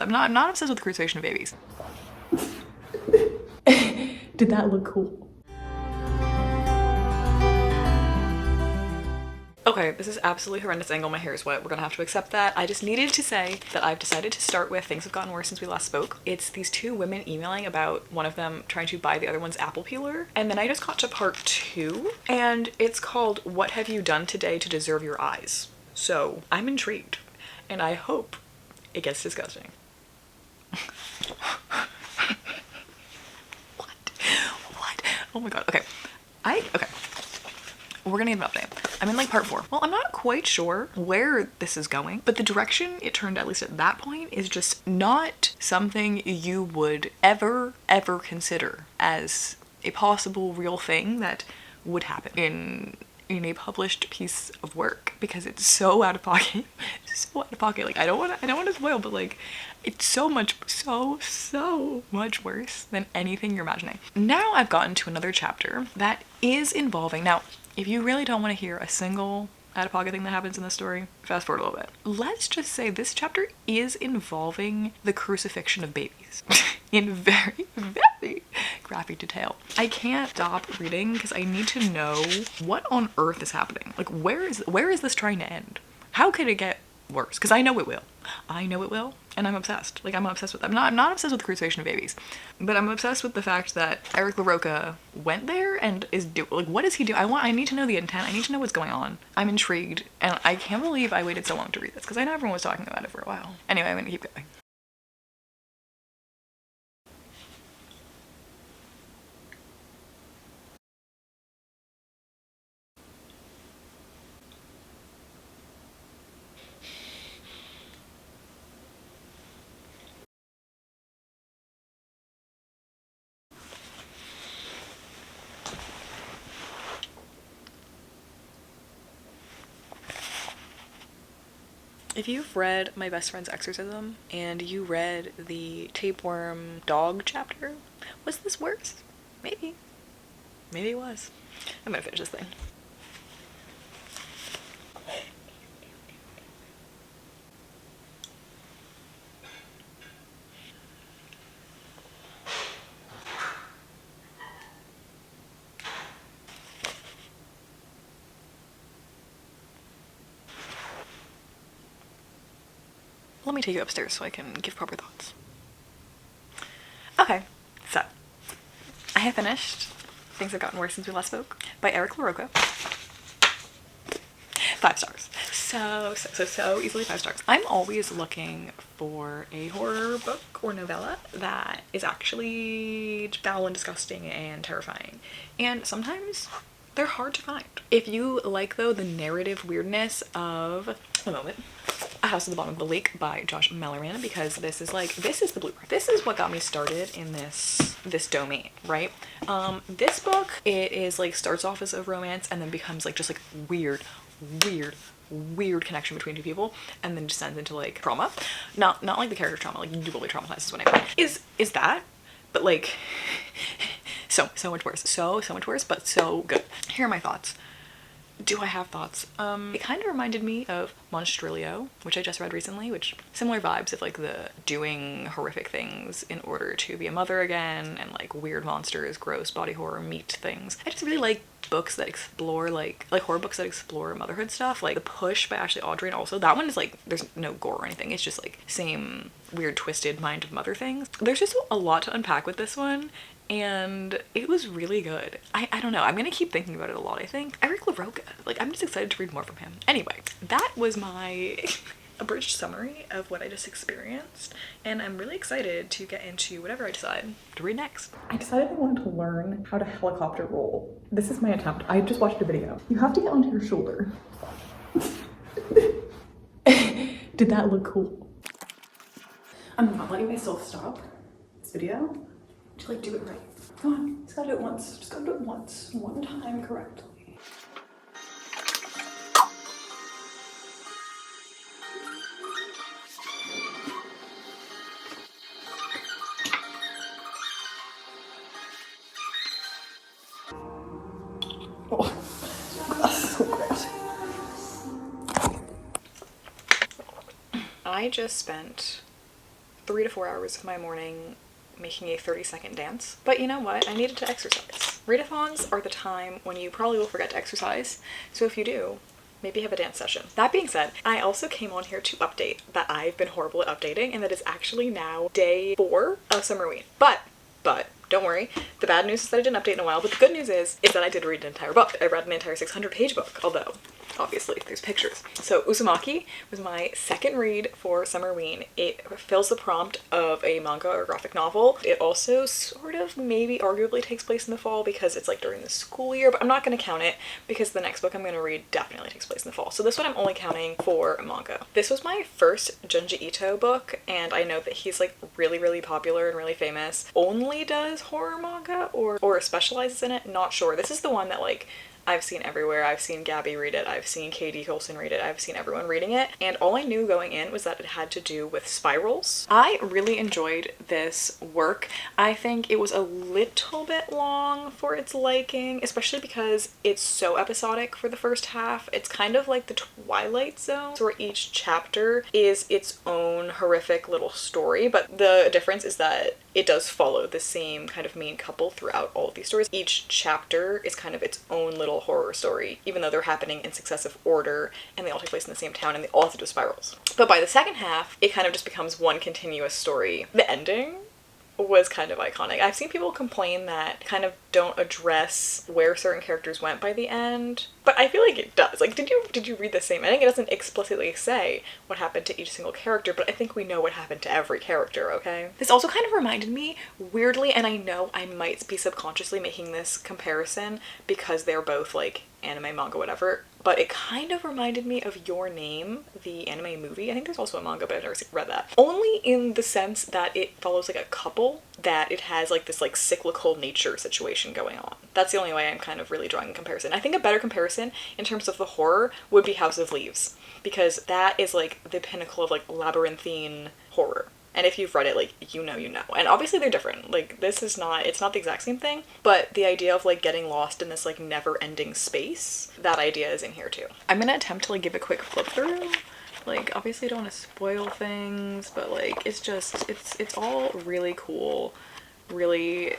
I'm not obsessed with the crucifixion of babies. Did that look cool? Okay, this is absolutely horrendous angle. My hair is wet. We're gonna have to accept that. I just needed to say that I've decided to start with Things Have Gotten Worse Since We Last Spoke. It's these two women emailing about one of them trying to buy the other one's apple peeler. And then I just got to part 2, and it's called What Have You Done Today to Deserve Your Eyes? So I'm intrigued, and I hope it gets disgusting. What? Oh my god. Okay. Okay. We're gonna give an update. I'm in like part 4. Well, I'm not quite sure where this is going, but the direction it turned, at least at that point, is just not something you would ever consider as a possible real thing that would happen in a published piece of work, because it's so out of pocket. So out of pocket. Like I don't want to spoil, but like it's so much worse than anything you're imagining. Now I've gotten to another chapter that is involving, now if you really don't want to hear a single out-of-pocket thing that happens in the story, fast forward a little bit. Let's just say this chapter is involving the crucifixion of babies in very graphic detail. I can't stop reading because I need to know what on earth is happening. Like where is this trying to end? How could it get worse? Because I know it will. And I'm obsessed. Like I'm obsessed with, I'm not obsessed with the crucifixion of babies, but I'm obsessed with the fact that Eric LaRocca went there and is like, what does he do? I need to know the intent. I need to know what's going on. I'm intrigued, and I can't believe I waited so long to read this because I know everyone was talking about it for a while. Anyway, I'm gonna keep going. If you've read My Best Friend's Exorcism and you read the tapeworm dog chapter, was this worse? Maybe. Maybe it was. I'm gonna finish this thing. Let me take you upstairs so I can give proper thoughts. Okay, so I have finished Things Have Gotten Worse Since We Last Spoke by Eric LaRocca. 5 stars. So easily 5 stars. I'm always looking for a horror book or novella that is actually foul and disgusting and terrifying. And sometimes they're hard to find. If you like, though, the narrative weirdness of, a moment, A House at the Bottom of the Lake by Josh Melleran, because this is the blueprint. This is what got me started in this domain, right? This book, it is like starts off as a romance and then becomes like just like weird connection between two people, and then descends into like trauma. Not like the character trauma, like you will be traumatized is what I mean. Is that, but like so much worse. So much worse, but so good. Here are my thoughts. Do I have thoughts? It kind of reminded me of Monstrilio, which I just read recently, which similar vibes of like the doing horrific things in order to be a mother again, and like weird monsters, gross body horror, meat things. I just really like books that explore like horror books that explore motherhood stuff, like The Push by Ashley Audrey. And also that one is like, there's no gore or anything, it's just like same weird twisted mind of mother things. There's just a lot to unpack with this one, and it was really good. I don't know, I'm gonna keep thinking about it a lot. I think Eric LaRocca, like I'm just excited to read more from him. Anyway, that was my abridged summary of what I just experienced, and I'm really excited to get into whatever I decide to read next. I decided I wanted to learn how to helicopter roll. This is my attempt. I just watched a video. You have to get onto your shoulder. Did that look cool? I'm not letting myself stop this video to like do it right. Come on, just gotta do it once. Just gotta do it once. One time correctly. Oh, that's so gross. I just spent 3 to 4 hours of my morning making a 30-second dance. But you know what? I needed to exercise. Readathons are the time when you probably will forget to exercise. So if you do, maybe have a dance session. That being said, I also came on here to update that I've been horrible at updating, and that is actually now day 4 of Summerween. But don't worry, the bad news is that I didn't update in a while, but the good news is that I did read an entire book. I read an entire 600-page book, although obviously there's pictures. So Uzumaki was my second read for Summerween. It fills the prompt of a manga or graphic novel. It also sort of maybe arguably takes place in the fall because it's like during the school year, but I'm not going to count it because the next book I'm going to read definitely takes place in the fall. So this one I'm only counting for manga. This was my first Junji Ito book, and I know that he's like really popular and really famous. Only does horror manga or specializes in it, not sure. This is the one that like I've seen everywhere. I've seen Gabby read it, I've seen Katie Colson read it, I've seen everyone reading it, and all I knew going in was that it had to do with spirals. I really enjoyed this work. I think it was a little bit long for its liking, especially because it's so episodic for the first half. It's kind of like the Twilight Zone, where each chapter is its own horrific little story, but the difference is that it does follow the same kind of main couple throughout all of these stories. Each chapter is kind of its own little horror story, even though they're happening in successive order and they all take place in the same town and they all have to do spirals. But by the second half, it kind of just becomes one continuous story. The ending was kind of iconic. I've seen people complain that kind of don't address where certain characters went by the end, but I feel like it does. Like, did you read the same ending? It doesn't explicitly say what happened to each single character, but I think we know what happened to every character, okay? This also kind of reminded me, weirdly, and I know I might be subconsciously making this comparison because they're both like anime, manga, whatever, but it kind of reminded me of Your Name, the anime movie. I think there's also a manga, but I've never read that. Only in the sense that it follows like a couple, that it has like this like cyclical nature situation going on. That's the only way I'm kind of really drawing a comparison. I think a better comparison in terms of the horror would be House of Leaves, because that is like the pinnacle of like labyrinthine horror. And if you've read it, like, you know. And obviously they're different. Like, it's not the exact same thing, but the idea of like getting lost in this like never-ending space, that idea is in here too. I'm gonna attempt to like give a quick flip through. Like, obviously I don't want to spoil things, but like, it's just, it's all really cool, really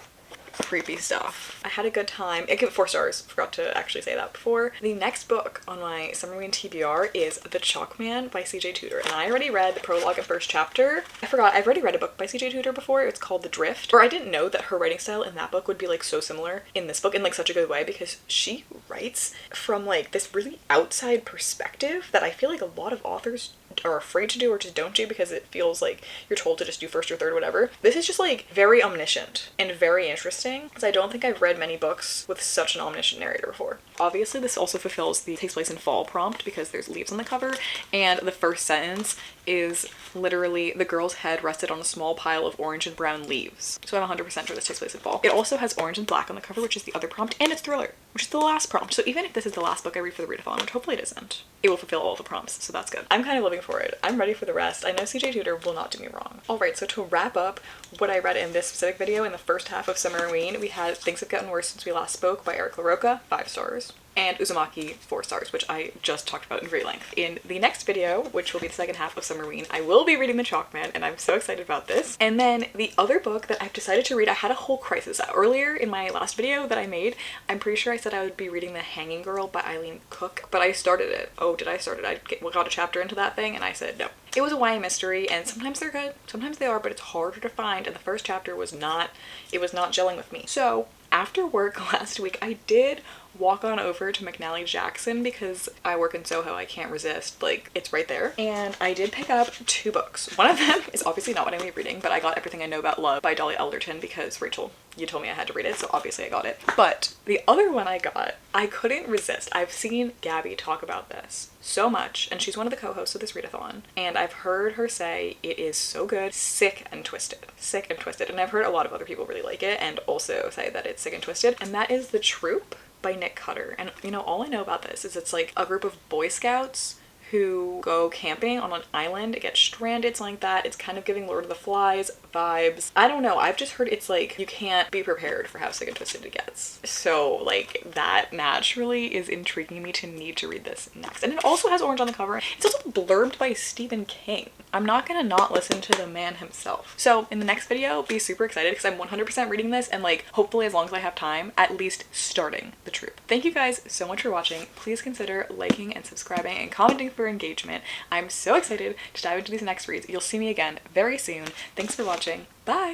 creepy stuff. I had a good time. I give it 4 stars. Forgot to actually say that before. The next book on my Summerween TBR is The Chalkman by CJ Tudor, and I already read the prologue and first chapter. I forgot, I've already read a book by CJ Tudor before. It's called The Drift. Or I didn't know that her writing style in that book would be like so similar in this book in like such a good way, because she writes from like this really outside perspective that I feel like a lot of authors are afraid to do or just don't do because it feels like you're told to just do first or third, whatever. This is just like very omniscient and very interesting, because I don't think I've read many books with such an omniscient narrator before. Obviously this also fulfills the takes place in fall prompt because there's leaves on the cover, and the first sentence is literally the girl's head rested on a small pile of orange and brown leaves. So I'm 100% sure this takes place in fall. It also has orange and black on the cover, which is the other prompt, and it's thriller, which is the last prompt. So even if this is the last book I read for the readathon, which hopefully it isn't, it will fulfill all the prompts, so that's good. I'm kind of living for it. I'm ready for the rest. I know CJ Tudor will not do me wrong. Alright, so to wrap up what I read in this specific video in the first half of Summerween, we had Things Have Gotten Worse Since We Last Spoke by Eric LaRocca, 5 stars. And Uzumaki, 4 stars, which I just talked about in great length. In the next video, which will be the second half of Summerween, I will be reading The Chalkman, and I'm so excited about this. And then the other book that I've decided to read, I had a whole crisis. Earlier in my last video that I made, I'm pretty sure I said I would be reading The Hanging Girl by Eileen Cook, but I started it. Oh, did I start it? I got a chapter into that thing, and I said no. It was a YA mystery, and sometimes they're good, sometimes they are, but it's harder to find, and the first chapter was not gelling with me. So after work last week, I did walk on over to McNally Jackson because I work in Soho. I can't resist, like, it's right there. And I did pick up 2 books. One of them is obviously not what I'm gonna be reading, but I got Everything I Know About Love by Dolly Alderton because Rachel, you told me I had to read it, so obviously I got it. But the other one I got, I couldn't resist. I've seen Gabby talk about this so much, and she's one of the co-hosts of this readathon, and I've heard her say it is so good, sick and twisted. Sick and twisted. And I've heard a lot of other people really like it and also say that it's sick and twisted, and that is The Troop by Nick Cutter. And you know, all I know about this is it's like a group of Boy Scouts who go camping on an island, get stranded, something like that. It's kind of giving Lord of the Flies vibes. I don't know, I've just heard it's like you can't be prepared for how sick and twisted it gets. So like that naturally is intriguing me to need to read this next. And it also has orange on the cover. It's also blurbed by Stephen King. I'm not gonna not listen to the man himself. So in the next video, be super excited because I'm 100% reading this and like hopefully as long as I have time, at least starting the troop. Thank you guys so much for watching. Please consider liking and subscribing and commenting for engagement. I'm so excited to dive into these next reads. You'll see me again very soon. Thanks for watching. Bye!